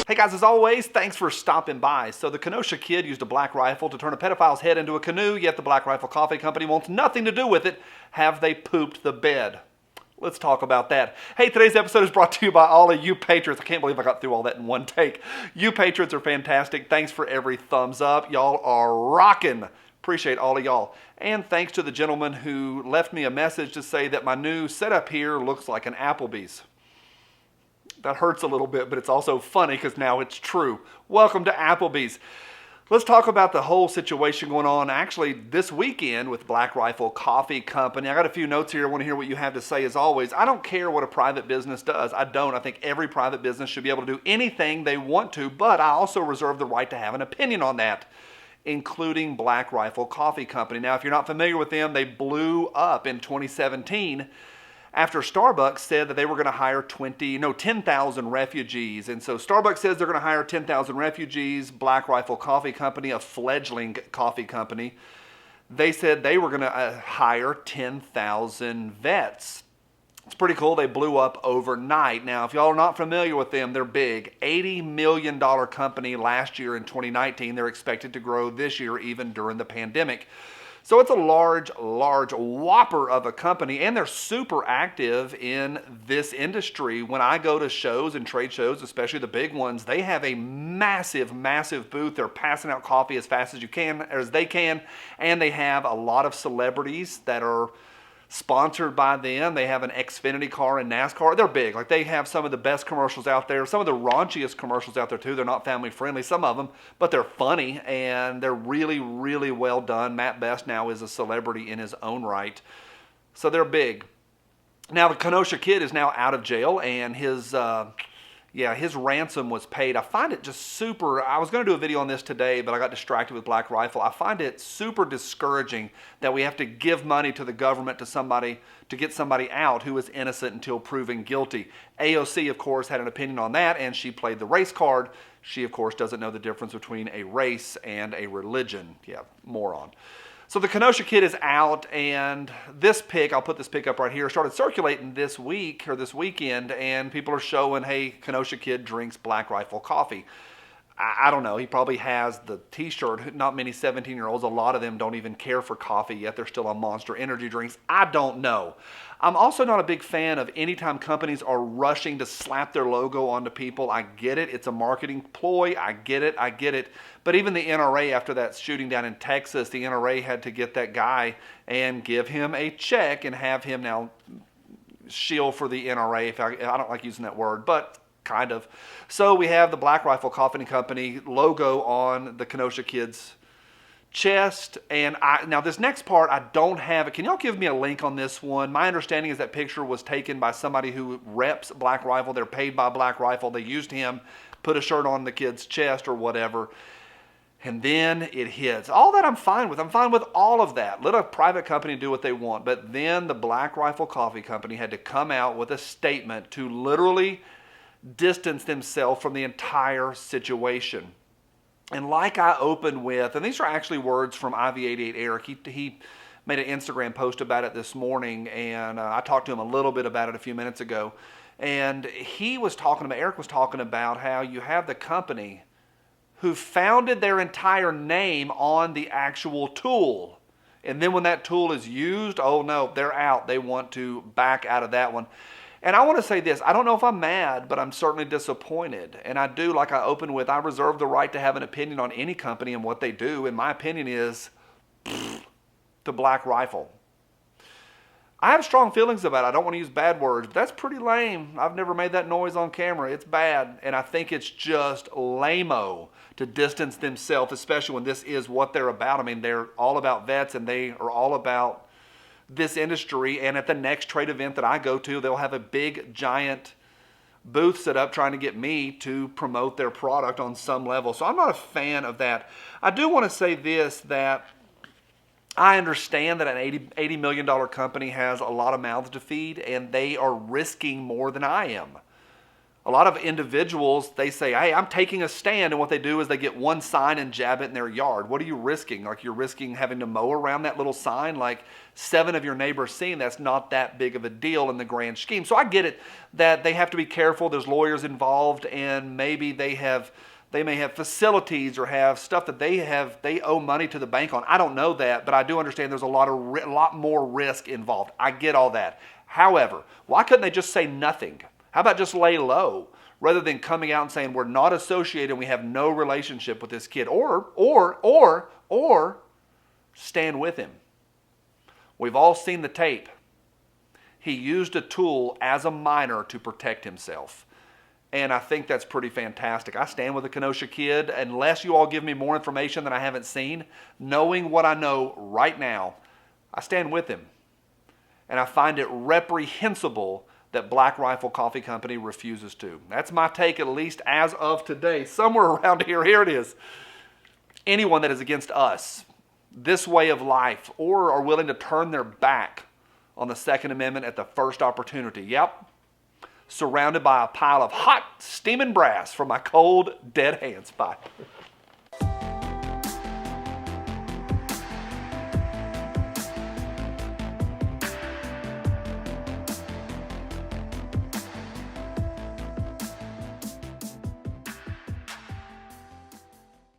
Hey guys, as always, thanks for stopping by. So the Kenosha Kid used a black rifle to turn a pedophile's head into a canoe, yet the Black Rifle Coffee Company wants nothing to do with it. Have they pooped the bed? Let's talk about that. Hey, today's episode is brought to you by all of you patrons. I can't believe I got through all that in one take. You patrons are fantastic. Thanks for every thumbs up. Y'all are rocking. Appreciate all of y'all. And thanks to the gentleman who left me a message to say that my new setup here looks like an Applebee's. That hurts a little bit, but it's also funny because now it's true. Welcome to Applebee's. Let's talk about the whole situation going on actually this weekend with Black Rifle Coffee Company. I got a few notes here. I want to hear what you have to say as always. I don't care what a private business does. I don't. I think every private business should be able to do anything they want to, but I also reserve the right to have an opinion on that, including Black Rifle Coffee Company. Now, if you're not familiar with them, they blew up in 2017 after Starbucks said that they were going to hire 10,000 refugees. And so Starbucks says they're going to hire 10,000 refugees. Black Rifle Coffee Company, a fledgling coffee company, they said they were going to hire 10,000 vets. It's pretty cool. They blew up overnight. Now, if y'all are not familiar with them, they're big. $80 million company last year in 2019. They're expected to grow this year even during the pandemic. So it's a large whopper of a company, and they're super active in this industry. When I go to shows and trade shows, especially the big ones, they have a massive booth. They're passing out coffee as fast as they can, and they have a lot of celebrities that are sponsored by them. They have an Xfinity car and NASCAR. They're big. Like, they have some of the best commercials out there, some of the raunchiest commercials out there too. They're not family friendly, some of them, but they're funny and they're really well done. Matt Best now is a celebrity in his own right. So they're big. Now the Kenosha Kid is now out of jail, and his ransom was paid. I find it just super, I was going to do a video on this today, but I got distracted with Black Rifle. I find it super discouraging that we have to give money to the government to get somebody out who is innocent until proven guilty. AOC, of course, had an opinion on that, and she played the race card. She, of course, doesn't know the difference between a race and a religion. Yeah, moron. So the Kenosha Kid is out, and this pic, I'll put this pic up right here, started circulating this week or this weekend, and people are showing, hey, Kenosha Kid drinks Black Rifle coffee. I don't know. He probably has the t-shirt. Not many 17-year-olds. A lot of them don't even care for coffee yet. They're still on Monster energy drinks. I don't know. I'm also not a big fan of anytime companies are rushing to slap their logo onto people. I get it. It's a marketing ploy. I get it. But even the NRA, after that shooting down in Texas, the NRA had to get that guy and give him a check and have him now shield for the NRA. I don't like using that word, but kind of. So we have the Black Rifle Coffee Company logo on the Kenosha Kid's chest. And now this next part, I don't have it. Can y'all give me a link on this one? My understanding is that picture was taken by somebody who reps Black Rifle. They're paid by Black Rifle. They used him, put a shirt on the kid's chest or whatever. And then it hits. All that I'm fine with. I'm fine with all of that. Let a private company do what they want. But then the Black Rifle Coffee Company had to come out with a statement to literally distance themselves from the entire situation. And like I opened with, and these are actually words from IV88 Eric. He made an Instagram post about it this morning, and I talked to him a little bit about it a few minutes ago. And Eric was talking about how you have the company who founded their entire name on the actual tool. And then when that tool is used, oh no, they're out. They want to back out of that one. And I want to say this, I don't know if I'm mad, but I'm certainly disappointed. And I do, like I opened with, I reserve the right to have an opinion on any company and what they do. And my opinion is, the Black Rifle. I have strong feelings about it. I don't want to use bad words, but that's pretty lame. I've never made that noise on camera. It's bad. And I think it's just lame-o to distance themselves, especially when this is what they're about. I mean, they're all about vets, and they are all about this industry. And at the next trade event that I go to, they'll have a big giant booth set up trying to get me to promote their product on some level. So I'm not a fan of that. I do want to say this, that I understand that an $80 million company has a lot of mouths to feed, and they are risking more than I am. A lot of individuals, they say, hey, I'm taking a stand, and what they do is they get one sign and jab it in their yard. What are you risking? Like, you're risking having to mow around that little sign, like 7 of your neighbors seeing. That's not that big of a deal in the grand scheme. So I get it that they have to be careful. There's lawyers involved, and maybe they may have facilities or have stuff that they owe money to the bank on. I don't know that, but I do understand there's a lot more risk involved. I get all that. However, why couldn't they just say nothing? How about just lay low rather than coming out and saying we're not associated and we have no relationship with this kid, or stand with him? We've all seen the tape. He used a tool as a minor to protect himself. And I think that's pretty fantastic. I stand with the Kenosha kid. Unless you all give me more information that I haven't seen, knowing what I know right now, I stand with him. And I find it reprehensible that Black Rifle Coffee Company refuses to. That's my take, at least as of today. Somewhere around here, here it is. Anyone that is against us, this way of life, or are willing to turn their back on the Second Amendment at the first opportunity, yep, surrounded by a pile of hot, steaming brass from my cold, dead hands. Bye.